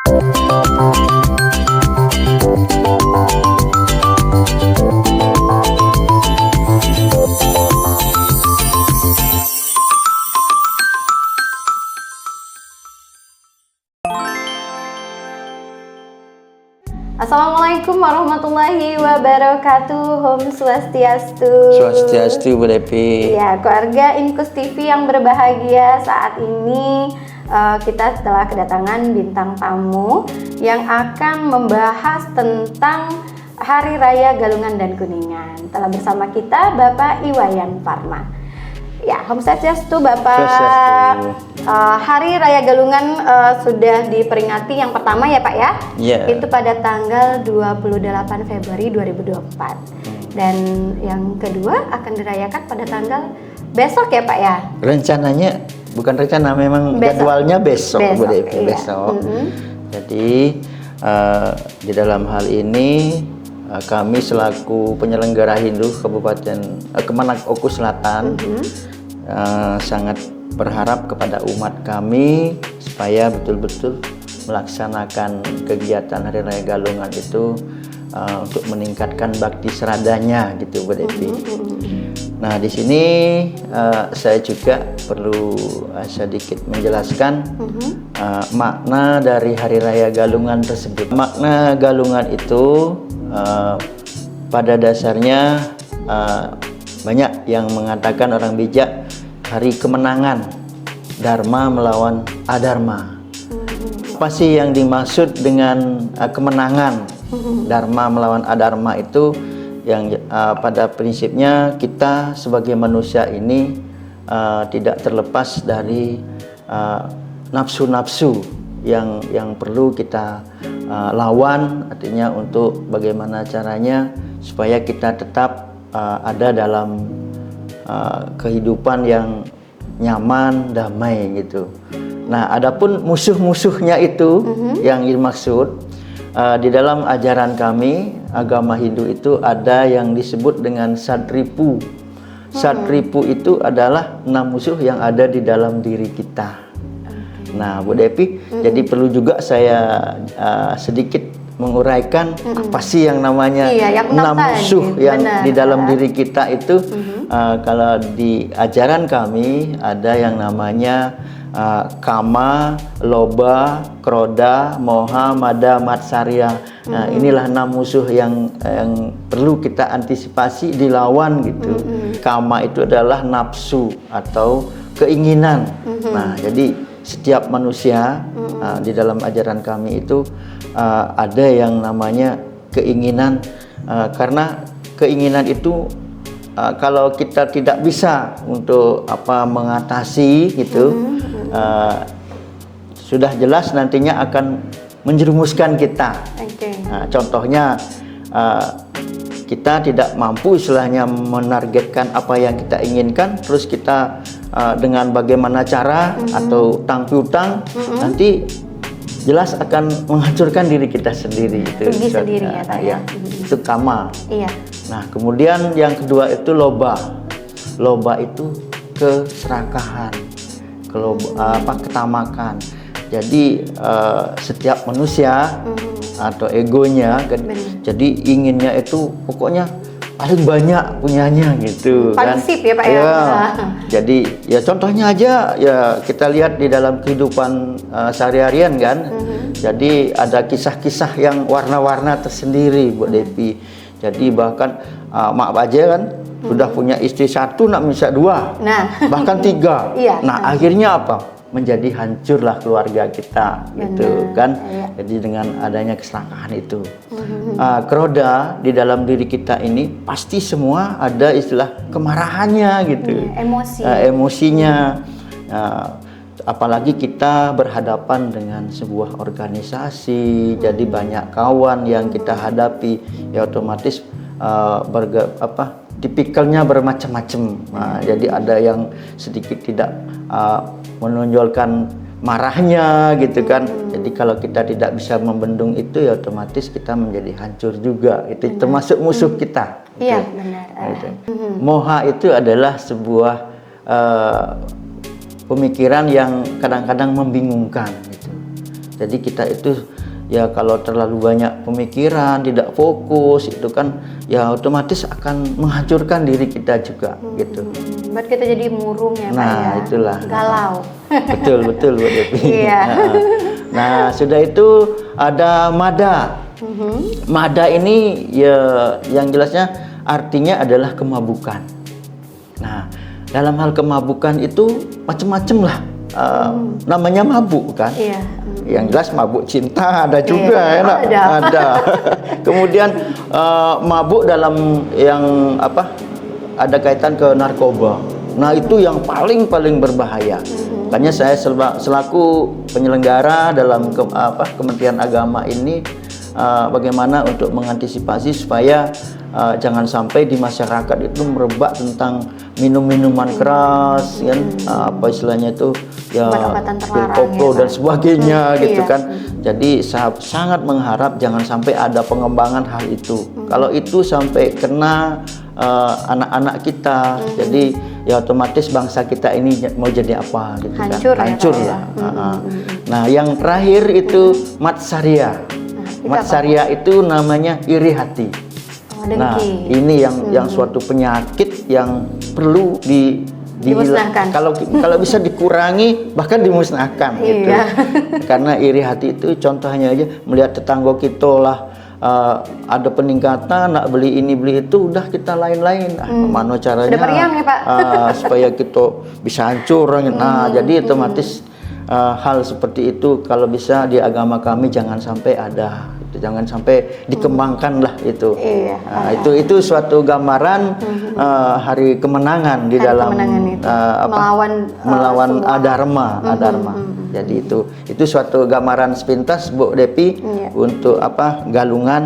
Assalamualaikum warahmatullahi wabarakatuh. Om Swastiastu. Swastiastu, Bu Devi. Ya, keluarga Inkus TV yang berbahagia, saat ini kita telah kedatangan bintang tamu yang akan membahas tentang Hari Raya Galungan dan Kuningan. Telah bersama kita Bapak Iwayan Parma. Ya, Om Swastiastu Bapak. Swastiastu. Hari Raya Galungan sudah diperingati yang pertama ya Pak ya? Iya. Itu pada tanggal 28 Februari 2024. Dan yang kedua akan dirayakan pada tanggal besok ya Pak ya? Rencananya, bukan rencana, memang jadwalnya besok, Bu Devi, iya. besok. Jadi di dalam hal ini kami selaku penyelenggara Hindu Kabupaten Kemenak Oku Selatan sangat berharap kepada umat kami supaya betul-betul melaksanakan kegiatan Hari Raya Galungan itu untuk meningkatkan bakti seradanya gitu, Bu Devi. Nah, di sini saya juga perlu sedikit menjelaskan makna dari Hari Raya Galungan tersebut. Makna Galungan itu pada dasarnya banyak yang mengatakan orang bijak hari kemenangan, Dharma melawan Adharma. Apa sih yang dimaksud dengan kemenangan Dharma melawan Adharma itu? Yang pada prinsipnya kita sebagai manusia ini tidak terlepas dari nafsu-nafsu yang perlu kita lawan, artinya untuk bagaimana caranya supaya kita tetap ada dalam kehidupan yang nyaman, damai gitu. Nah, adapun musuh-musuhnya itu yang dimaksud di dalam ajaran kami, agama Hindu itu ada yang disebut dengan Satripu. Satripu itu adalah 6 musuh yang ada di dalam diri kita. Nah, Bu Devi, jadi perlu juga saya sedikit menguraikan apa sih yang namanya 6 musuh yang di dalam diri kita itu. Kalau di ajaran kami ada yang namanya Kama, Loba, Kroda, Moha, Mada, Matsarya. Nah, inilah 6 musuh yang perlu kita antisipasi, dilawan gitu. Kama itu adalah nafsu atau keinginan. Nah, jadi setiap manusia di dalam ajaran kami itu ada yang namanya keinginan, karena keinginan itu kalau kita tidak bisa untuk mengatasi gitu, sudah jelas nantinya akan menjerumuskan kita. Contohnya kita tidak mampu istilahnya menargetkan apa yang kita inginkan, terus kita dengan bagaimana cara atau utang piutang nanti jelas akan menghancurkan diri kita sendiri. Rugi sendiri ya Pak ya. Itu kama. Iya. Nah, kemudian yang kedua itu loba. Loba itu keserakahan, ketamakan. Jadi setiap manusia atau egonya jadi inginnya itu pokoknya paling banyak punyanya gitu, paling sip ya Pak ya. Ya. Jadi ya contohnya aja ya kita lihat di dalam kehidupan sehari-harian kan. Jadi ada kisah-kisah yang warna-warna tersendiri, Bu Devi. Jadi bahkan mak aja kan sudah punya istri 1, nak bisa 2, bahkan 3. Iya. Nah, akhirnya apa? Menjadi hancurlah keluarga kita, gitu kan. Jadi dengan adanya keserakahan itu, Kroda di dalam diri kita ini pasti semua ada istilah kemarahannya gitu, emosinya. Apalagi kita berhadapan dengan sebuah organisasi, jadi banyak kawan yang kita hadapi, ya otomatis tipikalnya bermacam-macam. Jadi ada yang sedikit tidak menonjolkan marahnya gitu kan. Jadi kalau kita tidak bisa membendung itu, ya otomatis kita menjadi hancur juga. Itu termasuk musuh kita. Iya, benar. Moha itu adalah sebuah pemikiran yang kadang-kadang membingungkan gitu. Jadi kita itu ya kalau terlalu banyak pemikiran, tidak fokus, itu kan ya otomatis akan menghancurkan diri kita juga gitu. Buat kita jadi murung ya Pak Nah, ya. itulah. Galau. Betul betul Bu Devi. Iya. Nah, sudah itu ada mada. Mada ini ya yang jelasnya artinya adalah kemabukan. Nah, dalam hal kemabukan itu macam-macam lah. Namanya mabuk kan. Iya. Yang jelas mabuk cinta ada juga Iya, enak. ada. Kemudian mabuk dalam yang apa? Ada kaitan ke narkoba. Nah, itu yang paling berbahaya. Makanya saya selaku penyelenggara dalam Kementerian Agama ini bagaimana untuk mengantisipasi supaya jangan sampai di masyarakat itu merebak tentang minum-minuman keras, kan apa istilahnya itu ya Obat-obatan terlarang koplo ya, dan Pak. sebagainya gitu Iya. kan. Jadi saya sangat mengharap jangan sampai ada pengembangan hal itu. Kalau itu sampai kena anak-anak kita, jadi ya otomatis bangsa kita ini mau jadi apa gitu Hancur kan. ya, Hancur Pak, ya. lah. Nah, yang terakhir itu matsaria. Itu Matsaria itu namanya iri hati. Oh, dengki. Nah, ini yang suatu penyakit yang perlu Dimusnahkan. kalau bisa dikurangi bahkan dimusnahkan gitu. Iya. Karena iri hati itu contohnya aja melihat tetangga kita lah ada peningkatan, nak beli ini beli itu, udah kita lain-lain. Mana caranya? Sudah meriang ya, Pak? Supaya kita bisa hancur. Nah, jadi otomatis hal seperti itu kalau bisa di agama kami jangan sampai ada. Jangan sampai dikembangkan lah itu. Iya. Nah, itu suatu gambaran hari kemenangan di Hari dalam kemenangan itu. melawan semua. adharma. Jadi itu suatu gambaran sepintas Bu Devi Iya. untuk Galungan